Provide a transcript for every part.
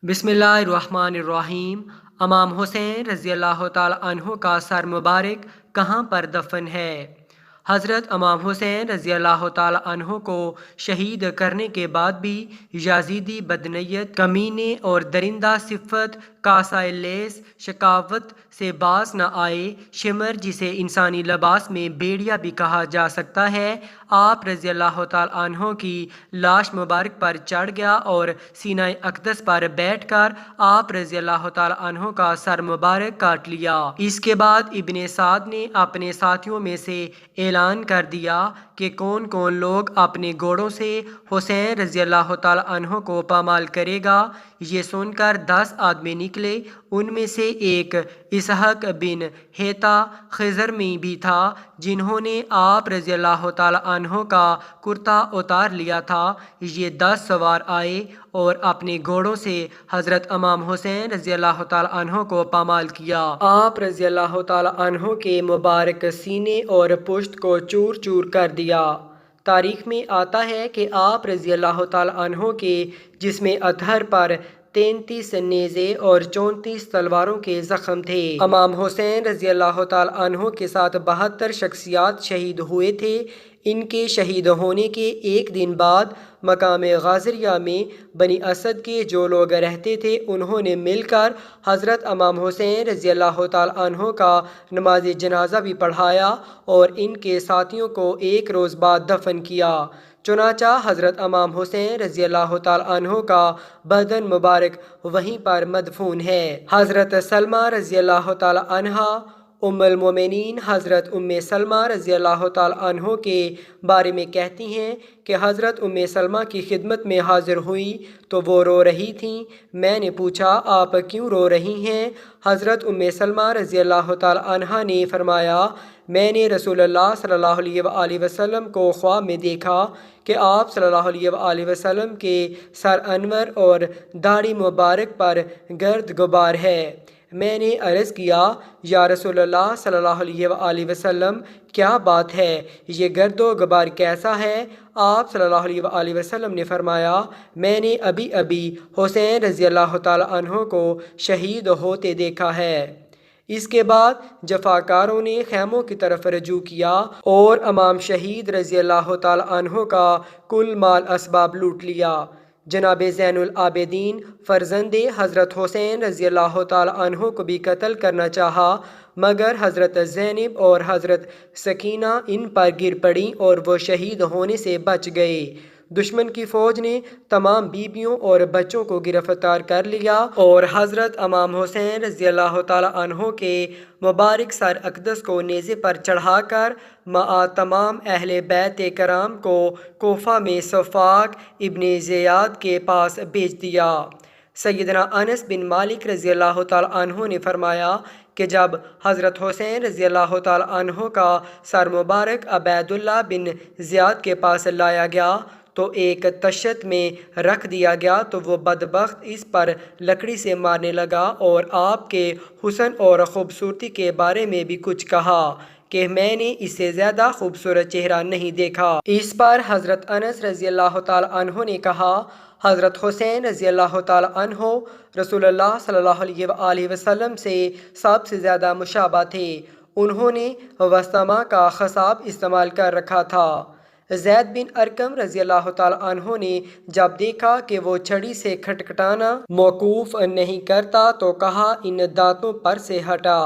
بسم اللہ الرحمن الرحیم۔ امام حسین رضی اللہ تعالیٰ عنہ کا سر مبارک کہاں پر دفن ہے؟ حضرت امام حسین رضی اللہ تعالیٰ عنہ کو شہید کرنے کے بعد بھی یزیدی بدنیت، کمینے اور درندہ صفت، کاسۂ لیس شکاوت سے باز نہ آئے۔ شمر، جسے انسانی لباس میں بیڑیا بھی کہا جا سکتا ہے، آپ رضی اللہ تعالیٰ عنہ کی لاش مبارک پر چڑھ گیا اور سینہ اقدس پر بیٹھ کر آپ رضی اللہ تعالیٰ عنہ کا سر مبارک کاٹ لیا۔ اس کے بعد ابن سعد نے اپنے ساتھیوں میں سے اعلان کر دیا کہ کون کون لوگ اپنے گھوڑوں سے حسین رضی اللہ تعالیٰ عنہ کو پامال کرے گا۔ یہ سن کر 10 آدمی نکلے۔ ان میں سے ایک اسحق بن حیطہ خزرمی بھی تھا، جنہوں نے آپ رضی اللہ تعالیٰ عنہ کا کرتا اتار لیا تھا۔ یہ 10 سوار آئے اور اپنے گھوڑوں سے حضرت امام حسین رضی اللہ تعالیٰ عنہ کو پامال کیا۔ آپ رضی اللہ تعالیٰ عنہ کے مبارک سینے اور پشت کو چور چور کر دیا۔ تاریخ میں آتا ہے کہ آپ رضی اللہ تعالیٰ عنہ کے جسم اطہر پر 33 نیزے اور 34 تلواروں کے زخم تھے۔ امام حسین رضی اللہ تعالیٰ عنہ کے ساتھ 72 شخصیات شہید ہوئے تھے۔ ان کے شہید ہونے کے ایک دن بعد مقام غازریہ میں بنی اسد کے جو لوگ رہتے تھے، انہوں نے مل کر حضرت امام حسین رضی اللہ تعالیٰ عنہ کا نماز جنازہ بھی پڑھایا اور ان کے ساتھیوں کو ایک روز بعد دفن کیا۔ چنانچہ حضرت امام حسین رضی اللہ تعالیٰ عنہ کا بدن مبارک وہیں پر مدفون ہے۔ حضرت سلمہ رضی اللہ تعالیٰ عنہا ام المومنین حضرت ام سلمہ رضی اللہ تعالیٰ عنہ کے بارے میں کہتی ہیں کہ حضرت ام سلمہ کی خدمت میں حاضر ہوئی تو وہ رو رہی تھیں۔ میں نے پوچھا، آپ کیوں رو رہی ہیں؟ حضرت ام سلمہ رضی اللہ تعالیٰ عنہا نے فرمایا، میں نے رسول اللہ صلی اللہ علیہ وآلہ وسلم کو خواب میں دیکھا کہ آپ صلی اللہ علیہ وآلہ وسلم کے سر انور اور داڑھی مبارک پر گرد غبار ہے۔ میں نے عرض کیا، یا رسول اللہ صلی اللہ علیہ وآلہ وسلم، کیا بات ہے؟ یہ گرد و غبار کیسا ہے؟ آپ صلی اللہ علیہ وآلہ وسلم نے فرمایا، میں نے ابھی حسین رضی اللہ تعالیٰ عنہ کو شہید ہوتے دیکھا ہے۔ اس کے بعد جفاکاروں نے خیموں کی طرف رجوع کیا اور امام شہید رضی اللہ تعالیٰ عنہ کا کل مال اسباب لوٹ لیا۔ جناب زین العابدین فرزند حضرت حسین رضی اللہ تعالیٰ عنہ کو بھی قتل کرنا چاہا، مگر حضرت زینب اور حضرت سکینہ ان پر گر پڑیں اور وہ شہید ہونے سے بچ گئے۔ دشمن کی فوج نے تمام بیویوں اور بچوں کو گرفتار کر لیا اور حضرت امام حسین رضی اللہ تعالیٰ عنہ کے مبارک سر اقدس کو نیزے پر چڑھا کر مع تمام اہل بیت کرام کو کوفہ میں صفاق ابن زیاد کے پاس بھیج دیا۔ سیدنا انس بن مالک رضی اللہ تعالیٰ عنہ نے فرمایا کہ جب حضرت حسین رضی اللہ تعالیٰ عنہ کا سر مبارک عبید اللہ بن زیاد کے پاس لایا گیا تو ایک تشت میں رکھ دیا گیا تو وہ بدبخت اس پر لکڑی سے مارنے لگا اور آپ کے حسن اور خوبصورتی کے بارے میں بھی کچھ کہا کہ میں نے اس سے زیادہ خوبصورت چہرہ نہیں دیکھا۔ اس پر حضرت انس رضی اللہ تعالیٰ عنہ نے کہا، حضرت حسین رضی اللہ تعالیٰ عنہ رسول اللہ صلی اللہ علیہ وآلہ وسلم سے سب سے زیادہ مشابہ تھے۔ انہوں نے وسطامہ کا خصاب استعمال کر رکھا تھا۔ زید بن ارقم رضی اللہ تعالیٰ عنہ نے جب دیکھا کہ وہ چھڑی سے کھٹکھٹانا موقوف نہیں کرتا تو کہا، ان دانتوں پر سے ہٹا۔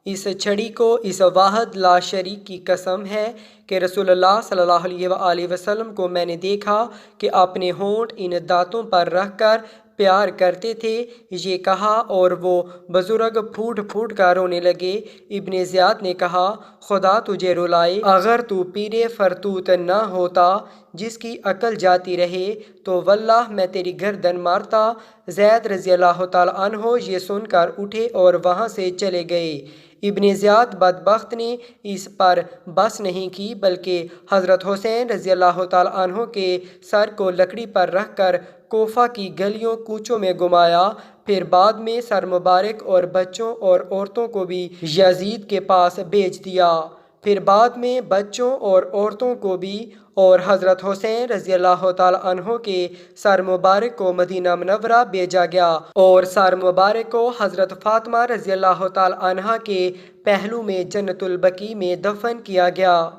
اس چھڑی کو اس واحد لا شریک کی قسم ہے کہ رسول اللہ صلی اللہ علیہ وآلہ وسلم کو میں نے دیکھا کہ اپنے ہونٹ ان دانتوں پر رکھ کر پیار کرتے تھے۔ یہ کہا اور وہ بزرگ پھوٹ پھوٹ کر رونے لگے۔ ابن زیاد نے کہا، خدا تجھے رلائے، اگر تو پیر فرتوت نہ ہوتا جس کی عقل جاتی رہے تو واللہ میں تیری گردن مارتا۔ زید رضی اللہ تعالیٰ عنہ یہ سن کر اٹھے اور وہاں سے چلے گئے۔ ابن زیاد بدبخت نے اس پر بس نہیں کی بلکہ حضرت حسین رضی اللہ تعالیٰ عنہ کے سر کو لکڑی پر رکھ کر کوفہ کی گلیوں کوچوں میں گھمایا، پھر بعد میں سر مبارک اور بچوں اور عورتوں کو بھی یزید کے پاس بھیج دیا۔ پھر بعد میں بچوں اور عورتوں کو بھی، اور حضرت حسین رضی اللہ تعالی عنہ کے سر مبارک کو مدینہ منورہ بھیجا گیا اور سر مبارک کو حضرت فاطمہ رضی اللہ تعالی عنہ کے پہلو میں جنت البقیع میں دفن کیا گیا۔